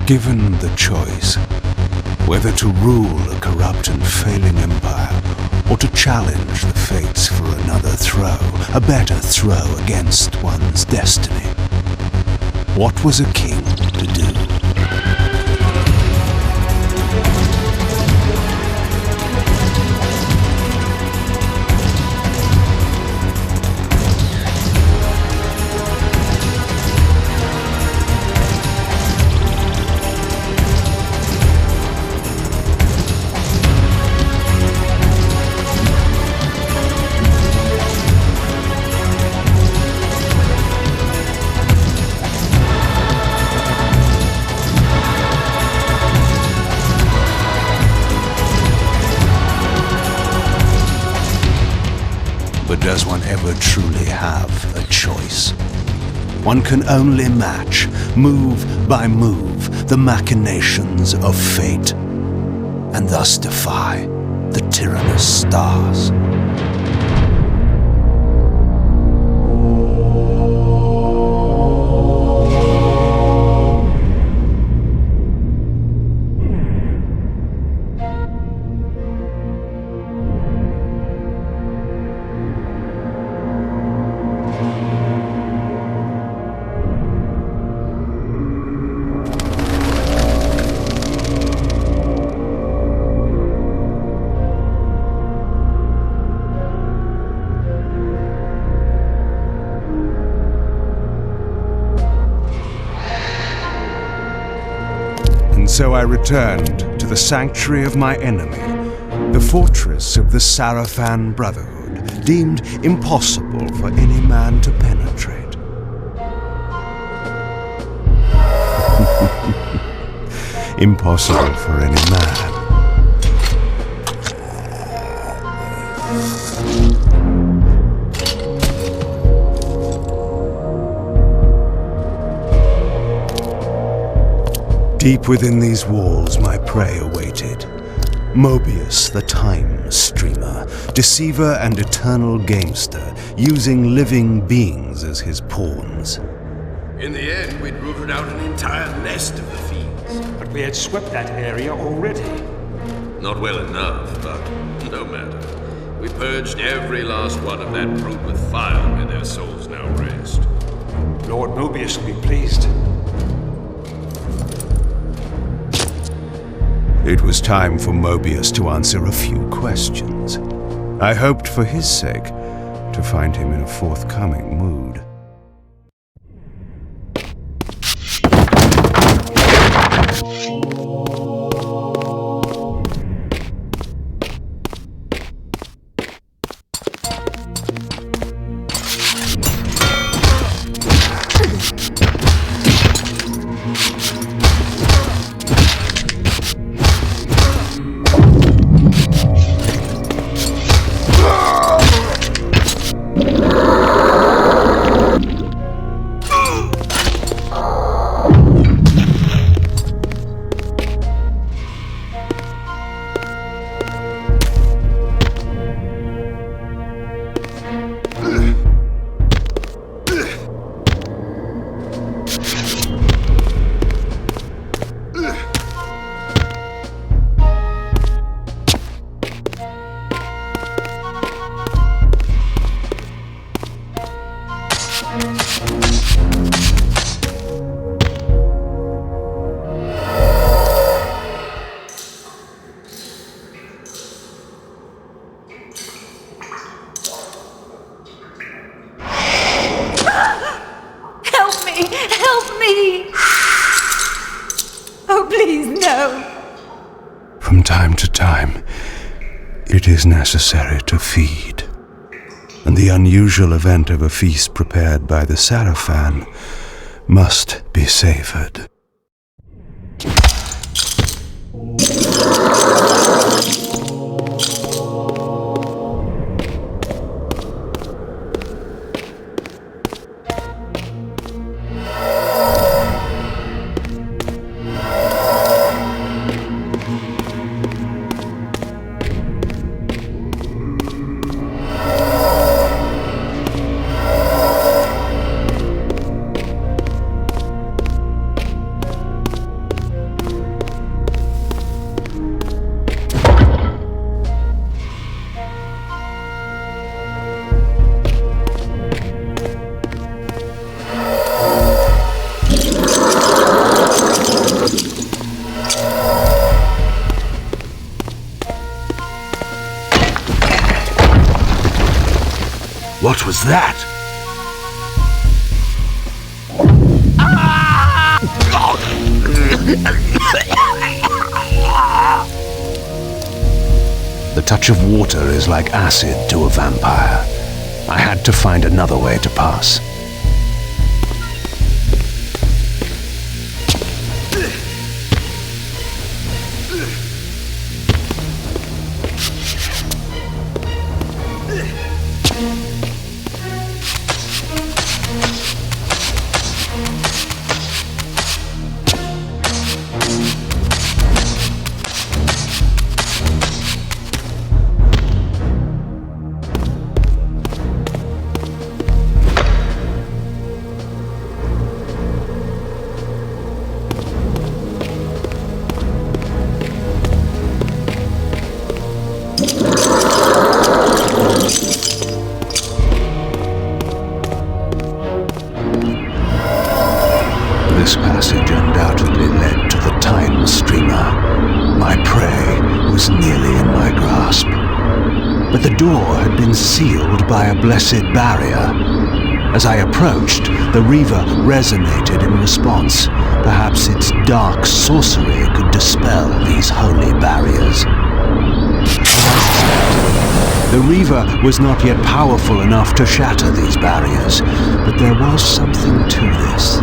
Given the choice, whether to rule a corrupt and failing empire, or to challenge the fates for another throw, a better throw against one's destiny, what was a king to do? But does one ever truly have a choice? One can only match, move by move, the machinations of fate, and thus defy the tyrannous stars. So I returned to the sanctuary of my enemy, the fortress of the Sarafan Brotherhood, deemed impossible for any man to penetrate. Impossible for any man. Deep within these walls my prey awaited. Mobius, the time streamer, deceiver and eternal gamester, using living beings as his pawns. In the end, we'd rooted out an entire nest of the fiends. But we had swept that area already. Not well enough, but no matter. We purged every last one of that brood with fire, and their souls now rest. Lord Mobius will be pleased. It was time for Mobius to answer a few questions. I hoped for his sake to find him in a forthcoming mood. From time to time, it is necessary to feed. And the unusual event of a feast prepared by the Sarafan must be savored. What was that? The touch of water is like acid to a vampire. I had to find another way to pass. This passage undoubtedly led to the time streamer. My prey was nearly in my grasp. But the door had been sealed by a blessed barrier. As I approached, the Reaver resonated in response. Perhaps its dark sorcery could dispel these holy barriers. The Reaver was not yet powerful enough to shatter these barriers, but there was something to this.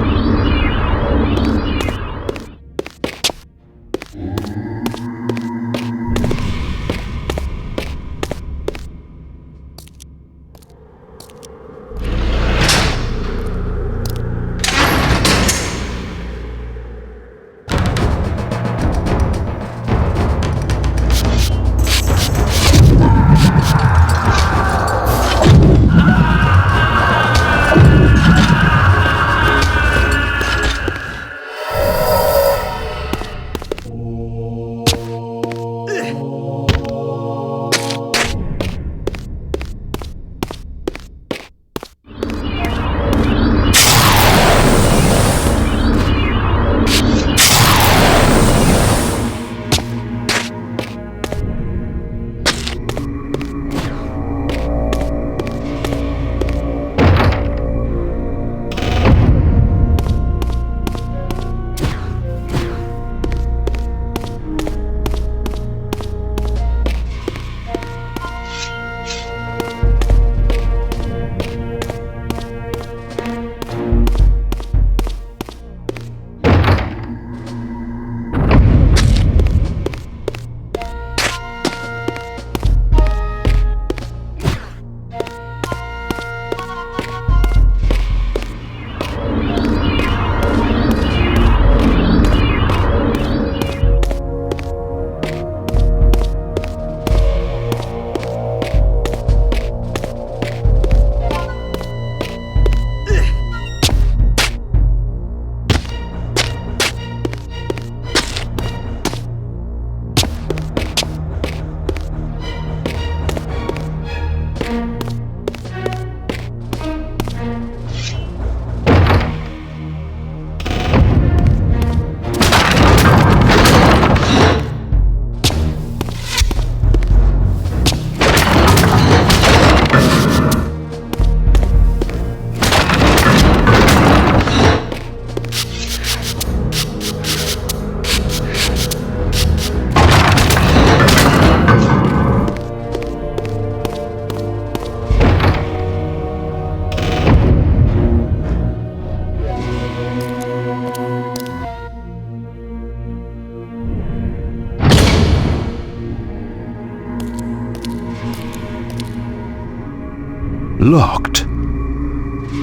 Locked.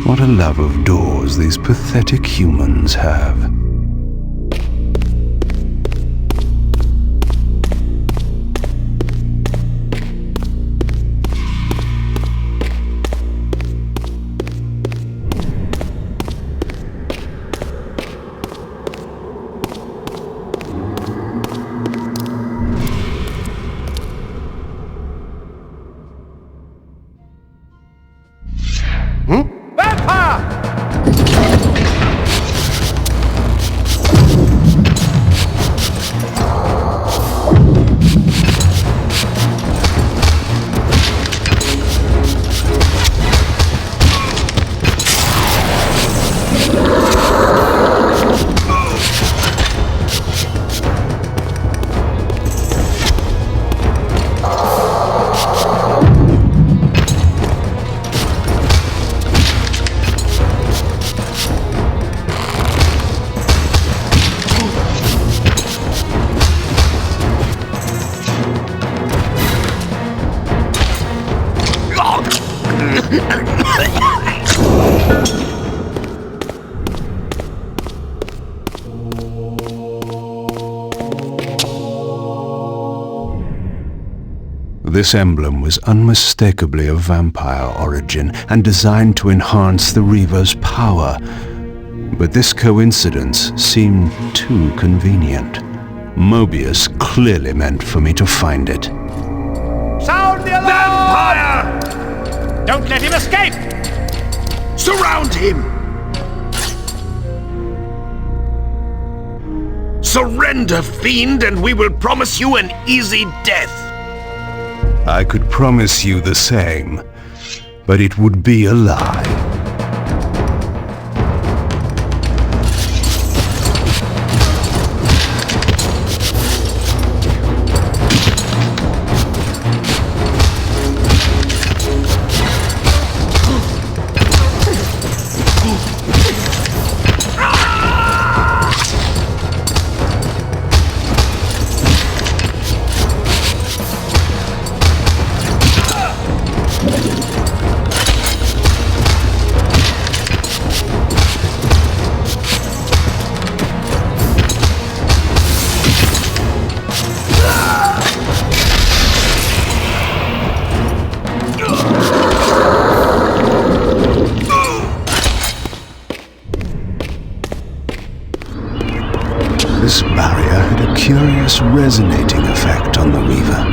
What a love of doors these pathetic humans have. This emblem was unmistakably of vampire origin and designed to enhance the Reaver's power. But this coincidence seemed too convenient. Mobius clearly meant for me to find it. Sound the alarm! Vampire! Don't let him escape! Surround him! Surrender, fiend, and we will promise you an easy death. I could promise you the same, but it would be a lie. This barrier had a curious resonating effect on the Reaver.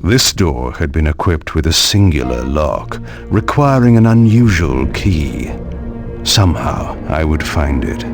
This door had been equipped with a singular lock, requiring an unusual key. Somehow, I would find it.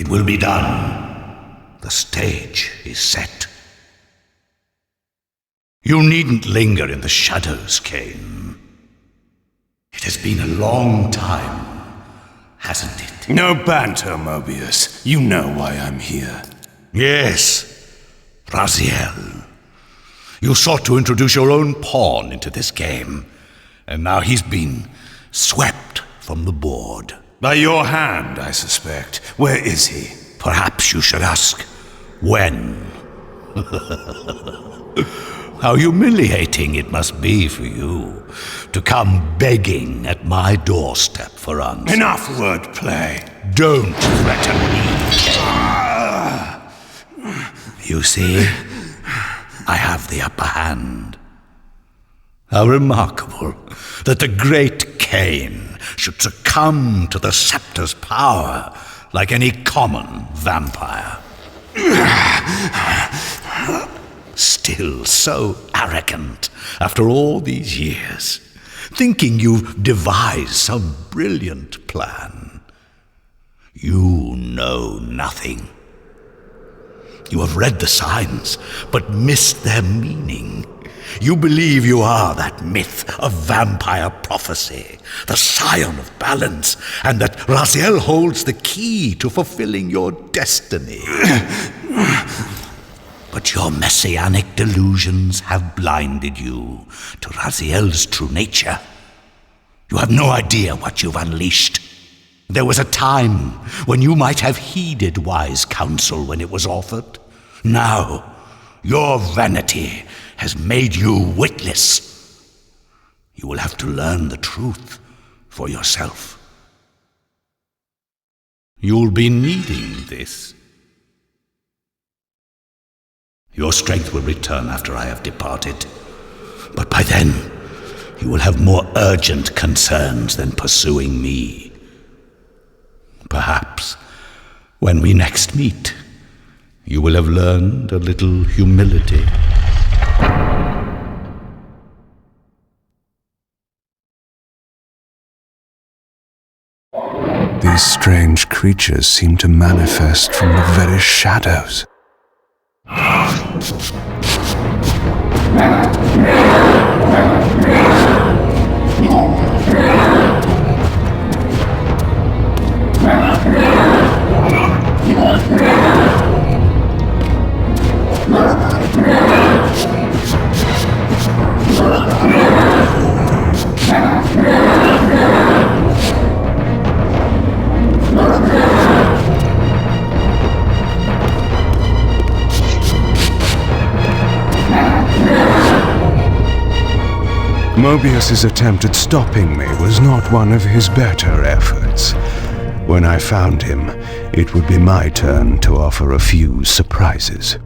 It will be done. The stage is set. You needn't linger in the shadows, Kain. It has been a long time, hasn't it? No banter, Mobius. You know why I'm here. Yes, Raziel. You sought to introduce your own pawn into this game, and now he's been swept from the board. By your hand, I suspect. Where is he? Perhaps you should ask, when? How humiliating it must be for you to come begging at my doorstep for answers. Enough wordplay. Don't threaten me, Kain. You see, I have the upper hand. How remarkable that the great Kain should succumb to the scepter's power like any common vampire. Still so arrogant after all these years, thinking you've devised some brilliant plan. You know nothing. You have read the signs, but missed their meaning. You believe you are that myth of vampire prophecy, the scion of balance, and that Raziel holds the key to fulfilling your destiny. But your messianic delusions have blinded you to Raziel's true nature. You have no idea what you've unleashed. There was a time when you might have heeded wise counsel when it was offered. Now, your vanity has made you witless. You will have to learn the truth for yourself. You'll be needing this. Your strength will return after I have departed, but by then you will have more urgent concerns than pursuing me. Perhaps when we next meet, you will have learned a little humility. These strange creatures seem to manifest from the very shadows. Mobius's attempt at stopping me was not one of his better efforts. When I found him, it would be my turn to offer a few surprises.